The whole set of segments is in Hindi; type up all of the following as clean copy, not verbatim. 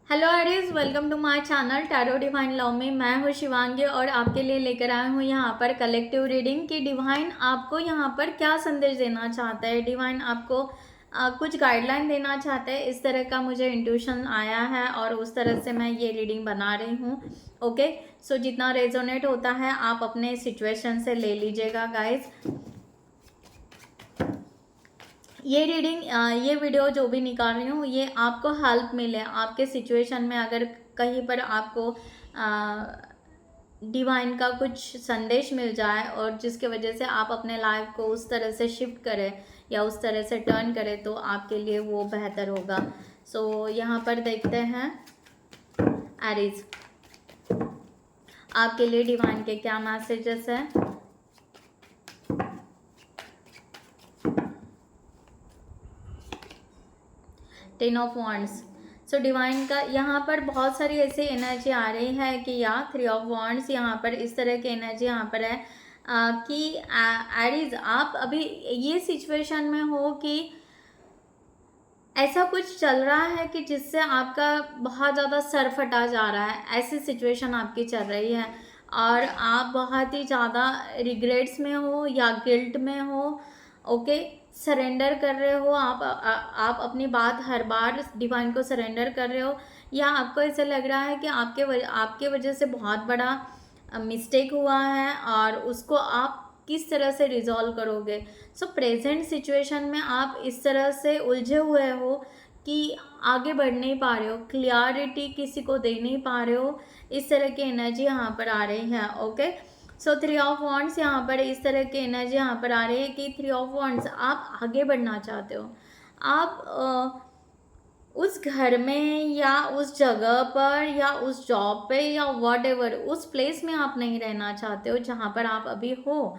Hello Aries, welcome to my channel tarot divine love में। मैं हूँ शिवांगी और आपके लिए लेकर आया हूँ यहाँ पर कलेक्टिव रीडिंग कि डिवाइन आपको यहाँ पर क्या संदेश देना चाहता है। डिवाइन आपको कुछ गाइडलाइन देना चाहता है। इस तरह का मुझे इंट्यूशन आया है और उस तरह से मैं ये रीडिंग बना रही हूँ। ओके, सो जितना रेजोनेट होता है आप अपने सिचुएशन से ले लीजिएगा गाइज। ये रीडिंग ये वीडियो जो भी निकाल रही हूँ ये आपको हेल्प मिले आपके सिचुएशन में। अगर कहीं पर आपको डिवाइन का कुछ संदेश मिल जाए और जिसके वजह से आप अपने लाइफ को उस तरह से शिफ्ट करें या उस तरह से टर्न करें तो आपके लिए वो बेहतर होगा। सो यहाँ पर देखते हैं एरीज आपके लिए डिवाइन के क्या मैसेजेस हैं। 10 ऑफ वॉन्ड्स। सो डिवाइन का यहाँ पर बहुत सारी ऐसी एनर्जी आ रही है कि या 3 ऑफ वॉन्ड्स यहाँ पर इस तरह की एनर्जी यहाँ पर है कि एरीज आप अभी ये सिचुएशन में हो कि ऐसा कुछ चल रहा है कि जिससे आपका बहुत ज़्यादा सर फटा जा रहा है। ऐसी सिचुएशन आपकी चल रही है और आप बहुत ही ज़्यादा रिग्रेट्स में हो या गिल्ट में हो। ओके, सरेंडर कर रहे हो आप अपनी बात हर बार डिवाइन को सरेंडर कर रहे हो या आपको ऐसा लग रहा है कि आपके वजह से बहुत बड़ा मिस्टेक हुआ है और उसको आप किस तरह से रिजॉल्व करोगे। सो प्रेजेंट सिचुएशन में आप इस तरह से उलझे हुए हो कि आगे बढ़ नहीं पा रहे हो, क्लियरिटी किसी को दे नहीं पा रहे हो। इस तरह की एनर्जी यहाँ पर आ रही है। ओके, सो 3 ऑफ वॉन्ड्स यहाँ पर इस तरह की एनर्जी यहाँ पर आ रही है कि 3 ऑफ वॉन्ड्स आप आगे बढ़ना चाहते हो। आप उस घर में या उस जगह पर या उस जॉब पे या व्हाटएवर उस प्लेस में आप नहीं रहना चाहते हो जहाँ पर आप अभी हो।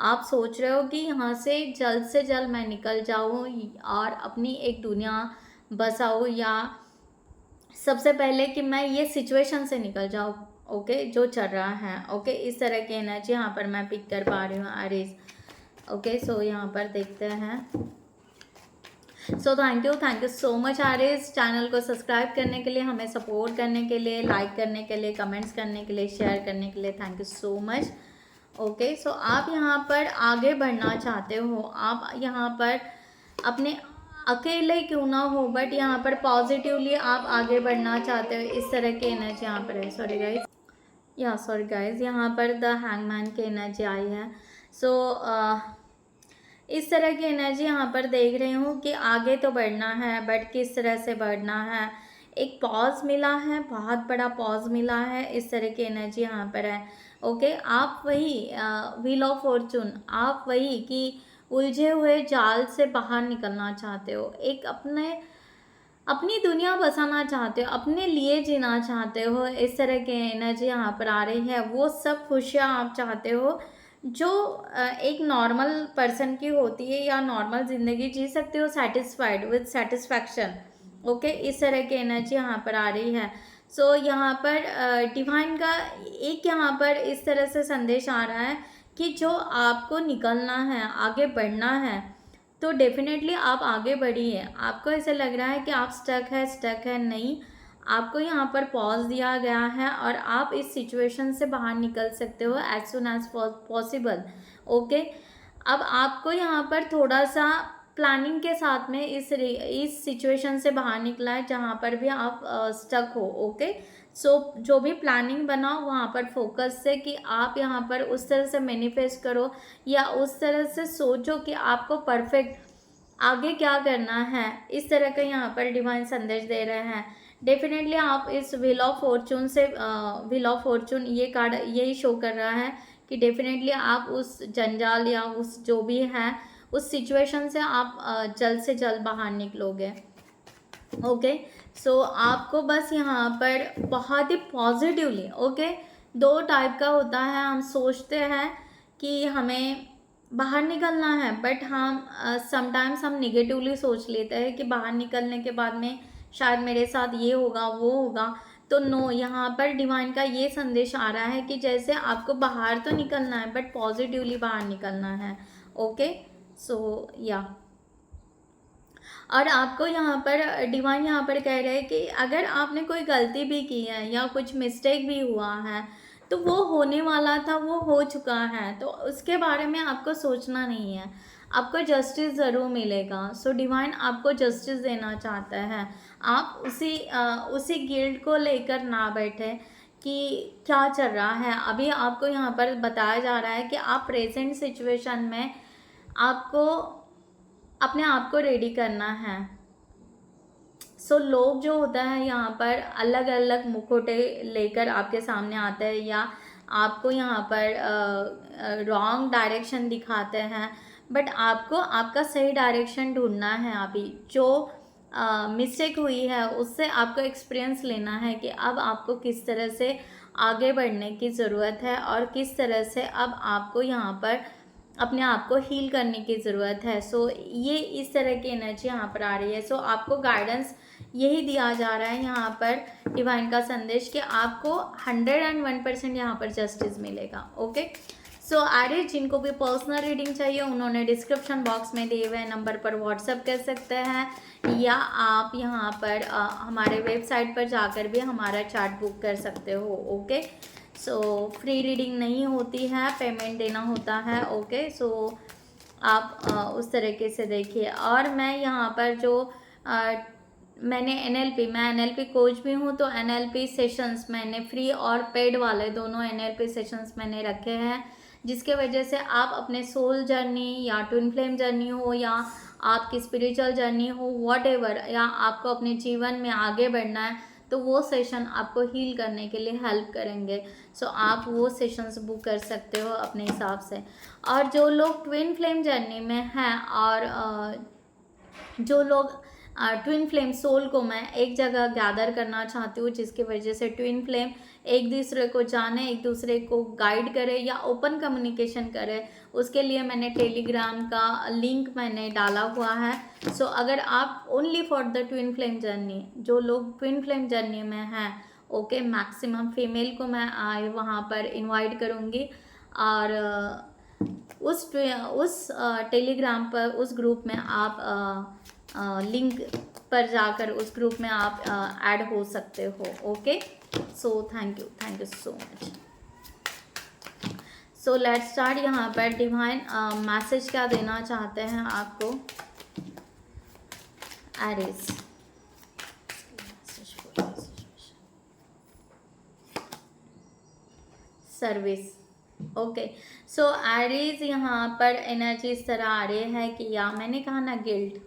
आप सोच रहे हो कि यहाँ से जल्द मैं निकल जाऊँ और अपनी एक दुनिया बसाऊँ या सबसे पहले कि मैं ये सिचुएशन से निकल जाऊँ। ओके, जो चल रहा है। ओके, इस तरह की एनर्जी यहाँ पर मैं पिक कर पा रही हूँ एरीज। ओके, सो यहाँ पर देखते हैं। So thank you so much Aries channel को सब्सक्राइब करने के लिए, हमें सपोर्ट करने के लिए, लाइक करने के लिए, कमेंट्स करने के लिए, शेयर करने के लिए। Thank you so much. Okay, so आप यहाँ पर आगे बढ़ना चाहते हो। आप यहाँ पर अपने अकेले क्यों ना हो बट यहाँ पर पॉजिटिवली आप आगे बढ़ना चाहते हो। इस तरह की एनर्जी यहाँ पर है। सॉरी गाइज यहाँ पर द हैंगमैन की एनर्जी आई है। सो इस तरह की एनर्जी यहाँ पर देख रही हूँ कि आगे तो बढ़ना है बट किस तरह से बढ़ना है। एक पॉज मिला है, बहुत बड़ा पॉज मिला है। इस तरह की एनर्जी यहाँ पर है। ओके, आप वही व्हील ऑफ फॉर्चून, आप वही कि उलझे हुए जाल से बाहर निकलना चाहते हो, एक अपनी दुनिया बसाना चाहते हो, अपने लिए जीना चाहते हो। इस तरह की एनर्जी यहाँ पर आ रही है। वो सब खुशियाँ आप चाहते हो जो एक नॉर्मल पर्सन की होती है या नॉर्मल ज़िंदगी जी सकते हो, सेटिस्फाइड विद सेटिस्फैक्शन। ओके, इस तरह की एनर्जी यहाँ पर आ रही है। सो यहाँ पर डिवाइन का एक यहाँ पर इस तरह से संदेश आ रहा है कि जो आपको निकलना है, आगे बढ़ना है तो डेफिनेटली आप आगे बढ़िए। आपको ऐसे लग रहा है कि आप स्टक है, नहीं, आपको यहाँ पर पॉज दिया गया है और आप इस सिचुएशन से बाहर निकल सकते हो as soon as possible. Okay, अब आपको यहाँ पर थोड़ा सा प्लानिंग के साथ में इस सिचुएशन से बाहर निकला है जहाँ पर भी आप स्टक हो। ओके, सो जो भी प्लानिंग बनाओ वहाँ पर फोकस से कि आप यहाँ पर उस तरह से मैनिफेस्ट करो या उस तरह से सोचो कि आपको परफेक्ट आगे क्या करना है। इस तरह का यहाँ पर डिवाइन संदेश दे रहे हैं। डेफिनेटली आप इस व्हील ऑफ फॉर्चून से व्हील ऑफ फॉर्चून ये कार्ड यही शो कर रहा है कि डेफिनेटली आप उस जंजाल या उस जो भी है उस सिचुएशन से आप जल्द से जल्द बाहर निकलोगे। ओके, सो आपको बस यहाँ पर बहुत ही पॉजिटिवली, ओके, दो टाइप का होता है। हम सोचते हैं कि हमें बाहर निकलना है बट हम समटाइम्स हम निगेटिवली सोच लेते हैं कि बाहर निकलने के बाद में शायद मेरे साथ ये होगा वो होगा। तो नो, यहाँ पर डिवाइन का ये संदेश आ रहा है कि जैसे आपको बाहर तो निकलना है बट पॉजिटिवली बाहर निकलना है। ओके, सो या और आपको यहाँ पर डिवाइन यहाँ पर कह रहे हैं कि अगर आपने कोई गलती भी की है या कुछ मिस्टेक भी हुआ है, तो वो होने वाला था, वो हो चुका है, तो उसके बारे में आपको सोचना नहीं है, आपको जस्टिस ज़रूर मिलेगा। सो डिवाइन आपको जस्टिस देना चाहता है। आप उसी गिल्ट को लेकर ना बैठे कि क्या चल रहा है। अभी आपको यहाँ पर बताया जा रहा है कि आप प्रेजेंट सिचुएशन में आपको अपने आप को रेडी करना है। सो लोग जो होता है यहाँ पर अलग अलग मुखौटे लेकर आपके सामने आते हैं या आपको यहाँ पर रॉन्ग डायरेक्शन दिखाते हैं, बट आपको आपका सही डायरेक्शन ढूंढना है। अभी जो मिस्टेक हुई है उससे आपको एक्सपीरियंस लेना है कि अब आपको किस तरह से आगे बढ़ने की ज़रूरत है और किस तरह से अब आपको यहाँ पर अपने आप को हील करने की ज़रूरत है। सो ये इस तरह की एनर्जी यहाँ पर आ रही है। सो आपको गाइडेंस यही दिया जा रहा है यहाँ पर डिवाइन का संदेश कि आपको 101% यहाँ पर जस्टिस मिलेगा। ओके, सो एरीज जिनको भी पर्सनल रीडिंग चाहिए उन्होंने डिस्क्रिप्शन बॉक्स में दिए हुए नंबर पर व्हाट्सअप कर सकते हैं या आप यहाँ पर हमारे वेबसाइट पर जाकर भी हमारा चार्ट बुक कर सकते हो। ओके, सो फ्री रीडिंग नहीं होती है, पेमेंट देना होता है। ओके, सो आप उस तरीके से देखिए। और मैं यहाँ पर जो मैं एनएलपी कोच भी हूँ, तो एनएलपी सेशंस मैंने फ्री और पेड वाले दोनों एनएलपी सेशंस मैंने रखे हैं, जिसके वजह से आप अपने सोल जर्नी या ट्विन फ्लेम जर्नी हो या आपकी स्पिरिचुअल जर्नी हो, व्हाटएवर, या आपको अपने जीवन में आगे बढ़ना है, तो वो सेशन आपको हील करने के लिए हेल्प करेंगे। सो आप वो सेशंस बुक कर सकते हो अपने हिसाब से। और जो लोग ट्विन फ्लेम जर्नी में हैं और जो लोग ट्विन फ्लेम सोल को मैं एक जगह गैदर करना चाहती हूँ, जिसकी वजह से ट्विन फ्लेम एक दूसरे को जाने, एक दूसरे को गाइड करे या ओपन कम्युनिकेशन करे, उसके लिए मैंने टेलीग्राम का लिंक मैंने डाला हुआ है। सो अगर आप only for the twin flame journey, जो लोग ट्विन फ्लेम जर्नी में हैं, ओके, मैक्सिमम फीमेल को मैं वहाँ पर इनवाइट करूँगी और उस टेलीग्राम पर उस ग्रुप में आप लिंक पर जाकर उस ग्रुप में आप ऐड हो सकते हो। Okay, so thank you so much. So let's start. यहाँ पर डिवाइन मैसेज क्या देना चाहते हैं आपको एरीज। सर्विस। ओके, सो एरीज यहाँ पर एनर्जी इस तरह आ रही है कि या मैंने कहा ना गिल्ट,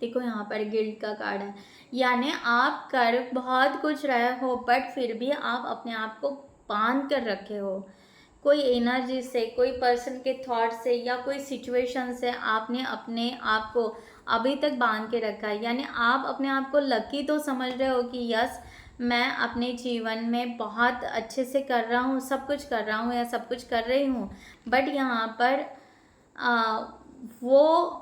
देखो यहाँ पर गिल्ट का कार्ड है, यानी आप कर बहुत कुछ रहे हो बट फिर भी आप अपने आप को बांध कर रखे हो, कोई एनर्जी से, कोई पर्सन के थॉट से या कोई सिचुएशन से आपने अपने आप को अभी तक बांध के रखा है। यानी आप अपने आप को लकी तो समझ रहे हो कि यस मैं अपने जीवन में बहुत अच्छे से कर रहा हूँ, सब कुछ कर रहा हूँ या सब कुछ कर रही हूँ, बट यहाँ पर वो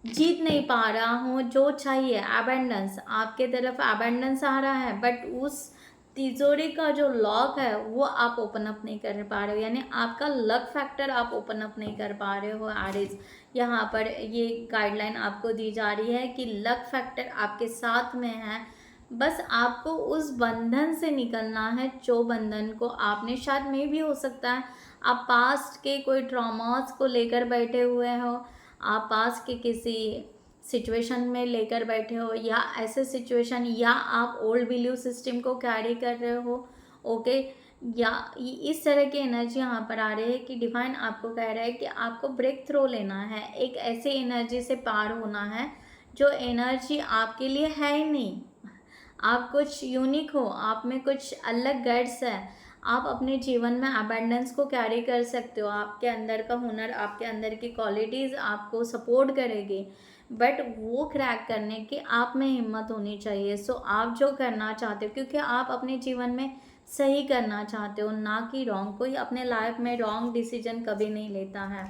जीत नहीं पा रहा हूँ जो चाहिए। एबेंडेंस, आपके तरफ एबेंडेंस आ रहा है बट उस तिजोरी का जो लॉक है वो आप ओपन अप नहीं कर पा रहे हो, यानी आपका लक फैक्टर आप ओपन अप नहीं कर पा रहे हो एरीज। यहाँ पर ये गाइडलाइन आपको दी जा रही है कि लक फैक्टर आपके साथ में है, बस आपको उस बंधन से निकलना है जो बंधन को आपने, शायद में भी हो सकता है आप पास्ट के कोई ट्रॉमास को लेकर बैठे हुए हो, आप पास के किसी सिचुएशन में लेकर बैठे हो या ऐसे सिचुएशन, या आप ओल्ड बिलीव सिस्टम को कैरी कर रहे हो। ओके, या इस तरह की एनर्जी यहाँ पर आ रही है कि डिवाइन आपको कह रहा है कि आपको ब्रेक थ्रो लेना है, एक ऐसी एनर्जी से पार होना है जो एनर्जी आपके लिए है ही नहीं। आप कुछ यूनिक हो, आप में कुछ अलग गट्स है, आप अपने जीवन में अबेंडेंस को कैरी कर सकते हो, आपके अंदर का हुनर, आपके अंदर की क्वालिटीज़ आपको सपोर्ट करेगी, बट वो क्रैक करने की आप में हिम्मत होनी चाहिए। सो आप जो करना चाहते हो, क्योंकि आप अपने जीवन में सही करना चाहते हो ना कि रॉन्ग, कोई अपने लाइफ में रॉन्ग डिसीजन कभी नहीं लेता है।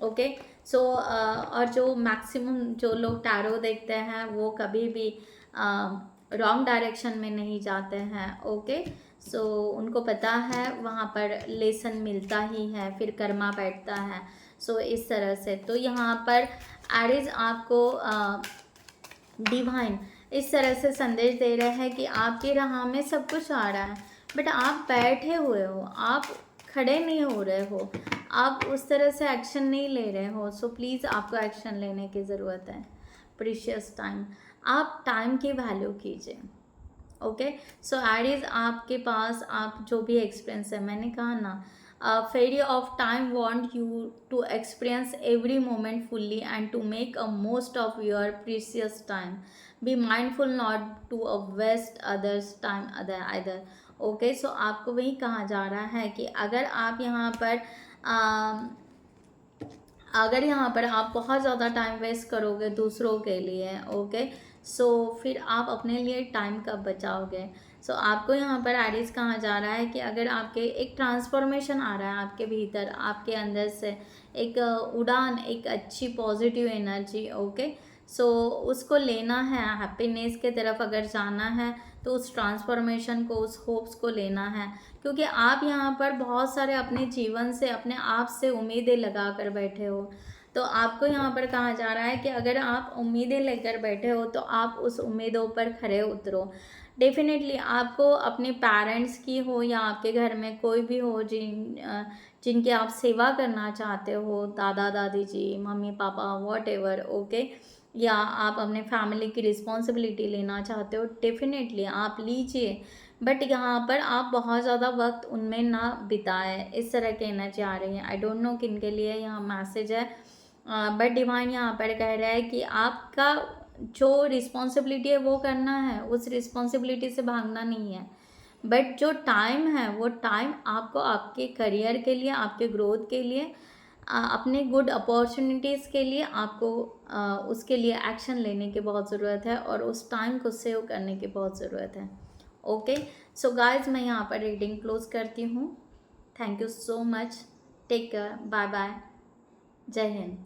ओके, सो और जो मैक्सिमम जो लोग टैरो देखते हैं वो कभी भी रॉन्ग डायरेक्शन में नहीं जाते हैं। ओके, सो उनको पता है वहाँ पर लेसन मिलता ही है, फिर कर्मा बैठता है। सो इस तरह से तो यहाँ पर एरीज आपको डिवाइन इस तरह से संदेश दे रहे हैं कि आपकी राह में सब कुछ आ रहा है, बट आप बैठे हुए हो, आप खड़े नहीं हो रहे हो, आप उस तरह से एक्शन नहीं ले रहे हो। सो प्लीज़ आपको एक्शन लेने की ज़रूरत है। प्रीशियस टाइम, आप टाइम की वैल्यू कीजिए। ओके, सो एरीज आपके पास आप जो भी एक्सपीरियंस है, मैंने कहा ना, ferry of time want you to experience every moment fully and to make a most of your precious time. Be mindful not to a waste others time other. Okay, so आपको वही कहा जा रहा है कि अगर आप यहाँ पर आप बहुत ज़्यादा टाइम वेस्ट करोगे दूसरों के लिए, ओके, सो फिर आप अपने लिए टाइम कब बचाओगे। सो आपको यहाँ पर एरीज कहा जा रहा है कि अगर आपके एक ट्रांसफॉर्मेशन आ रहा है आपके भीतर, आपके अंदर से एक उड़ान, एक अच्छी पॉजिटिव एनर्जी, ओके, सो उसको लेना है, हैप्पीनेस के तरफ अगर जाना है तो उस ट्रांसफॉर्मेशन को, उस होप्स को लेना है, क्योंकि आप यहाँ पर बहुत सारे अपने जीवन से, अपने आप से उम्मीदें लगा कर बैठे हो। तो आपको यहाँ पर कहा जा रहा है कि अगर आप उम्मीदें लेकर बैठे हो तो आप उस उम्मीदों पर खरे उतरो। डेफिनेटली आपको अपने पेरेंट्स की हो या आपके घर में कोई भी हो जिनकी आप सेवा करना चाहते हो, दादा दादी जी, mummy papa, whatever, okay, या आप अपने फैमिली की रिस्पॉन्सिबिलिटी लेना चाहते हो, डेफिनेटली आप लीजिए, बट यहाँ पर आप बहुत ज़्यादा वक्त उनमें ना बिताएं। इस तरह की एनर्जी आ रही है। आई डोंट नो किन के लिए यहाँ मैसेज है, बट डिवाइन यहाँ पर कह रहा है कि आपका जो रिस्पॉन्सिबिलिटी है वो करना है, उस रिस्पॉन्सिबिलिटी से भागना नहीं है, बट जो टाइम है वो टाइम आपको आपके करियर के लिए, आपके ग्रोथ के लिए, अपने गुड अपॉर्चुनिटीज़ के लिए आपको उसके लिए एक्शन लेने की बहुत ज़रूरत है और उस टाइम को सेव करने की बहुत ज़रूरत है। ओके, सो गाइज मैं यहाँ पर रीडिंग क्लोज करती हूँ। Thank you so much, take care, bye bye, जय हिंद।